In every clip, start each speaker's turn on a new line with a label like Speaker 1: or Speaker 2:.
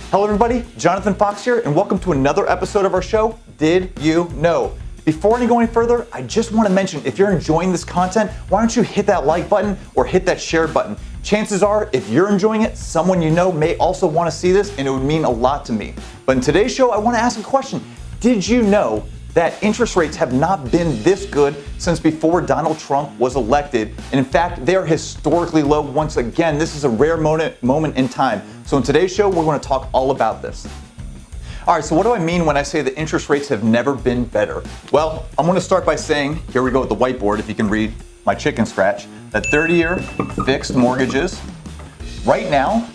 Speaker 1: Hello everybody, Jonathan Fox here, and welcome to another episode of our show, Did You Know? Before I go any further, I just want to mention, if you're enjoying this content, why don't you hit that like button or hit that share button? Chances are, if you're enjoying it, someone you know may also want to see this, and it would mean a lot to me. But in today's show, I want to ask a question. Did you know that interest rates have not been this good since before Donald Trump was elected? And in fact, they are historically low once again. This is a rare moment in time. So in today's show, we're going to talk all about this. All right, so what do I mean when I say that interest rates have never been better? Well, I'm going to start by saying, here we go with the whiteboard, if you can read my chicken scratch, that 30-year fixed mortgages right now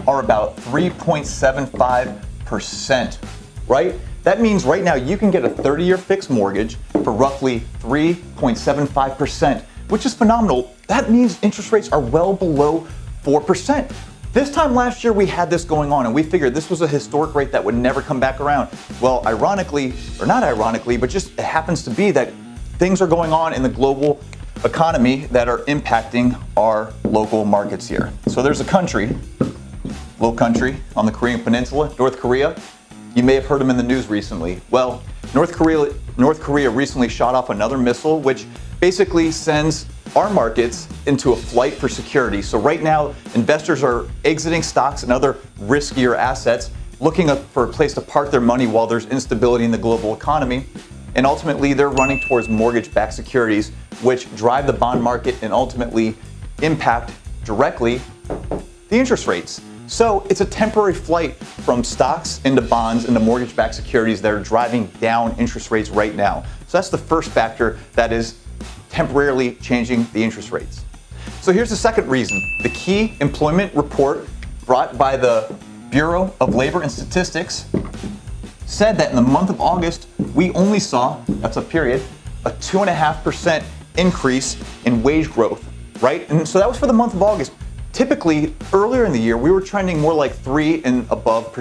Speaker 1: are about 3.75%, right? That means right now you can get a 30-year fixed mortgage for roughly 3.75%, which is phenomenal. That means interest rates are well below 4%. This time last year we had this going on and we figured this was a historic rate that would never come back around. Well, ironically, or not ironically, but just it happens to be that things are going on in the global economy that are impacting our local markets here. So there's a country, little country on the Korean Peninsula, North Korea. You may have heard them in the news recently. Well, North Korea recently shot off another missile, which basically sends our markets into a flight for security. So right now, investors are exiting stocks and other riskier assets, looking for a place to park their money while there's instability in the global economy. And ultimately, they're running towards mortgage-backed securities, which drive the bond market and ultimately impact directly the interest rates. So it's a temporary flight from stocks into bonds into mortgage-backed securities that are driving down interest rates right now. So that's the first factor that is temporarily changing the interest rates. So here's the second reason. The key employment report brought by the Bureau of Labor and Statistics said that in the month of August, we only saw, that's a period, a 2.5% increase in wage growth, right? And so that was for the month of August. Typically, earlier in the year, we were trending more like 3% and above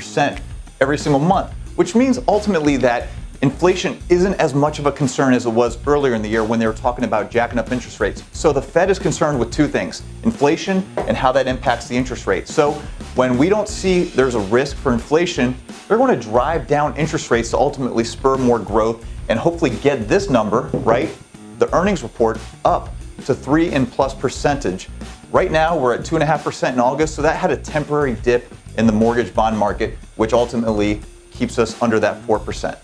Speaker 1: every single month, which means ultimately that inflation isn't as much of a concern as it was earlier in the year when they were talking about jacking up interest rates. So the Fed is concerned with two things, inflation and how that impacts the interest rate. So when we don't see there's a risk for inflation, they're going to drive down interest rates to ultimately spur more growth and hopefully get this number, right, the earnings report, up to 3+%. Right now, we're at 2.5% in August, so that had a temporary dip in the mortgage bond market, which ultimately keeps us under that 4%.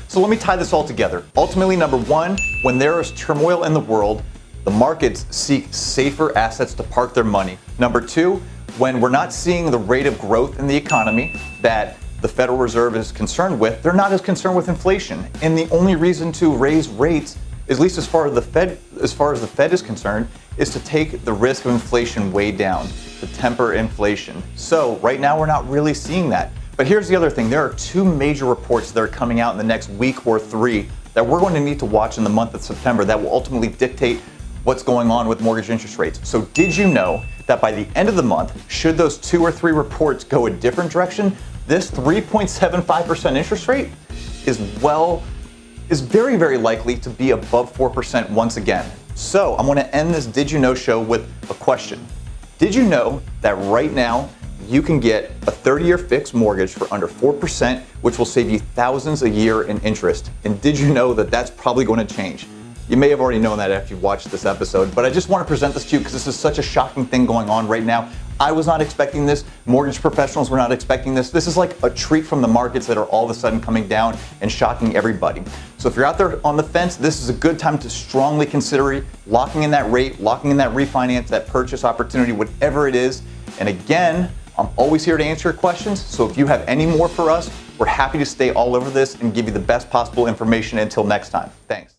Speaker 1: So let me tie this all together. Ultimately, number one, when there is turmoil in the world, the markets seek safer assets to park their money. Number two, when we're not seeing the rate of growth in the economy that the Federal Reserve is concerned with, they're not as concerned with inflation. And the only reason to raise rates, at least as far as the Fed is concerned, is to take the risk of inflation way down, to temper inflation. So right now we're not really seeing that. But here's the other thing. There are two major reports that are coming out in the next week or three that we're going to need to watch in the month of September that will ultimately dictate what's going on with mortgage interest rates. So did you know that by the end of the month, should those 2 or 3 reports go a different direction, this 3.75% interest rate is very, very likely to be above 4% once again. So I'm going to end this Did You Know show with a question. Did you know that right now you can get a 30-year fixed mortgage for under 4%, which will save you thousands a year in interest? And did you know that that's probably going to change? You may have already known that after you've watched this episode, but I just want to present this to you because this is such a shocking thing going on right now. I was not expecting this. Mortgage professionals were not expecting this. This is like a treat from the markets that are all of a sudden coming down and shocking everybody. So if you're out there on the fence, this is a good time to strongly consider locking in that rate, locking in that refinance, that purchase opportunity, whatever it is. And again, I'm always here to answer your questions. So if you have any more for us, we're happy to stay all over this and give you the best possible information. Until next time, thanks.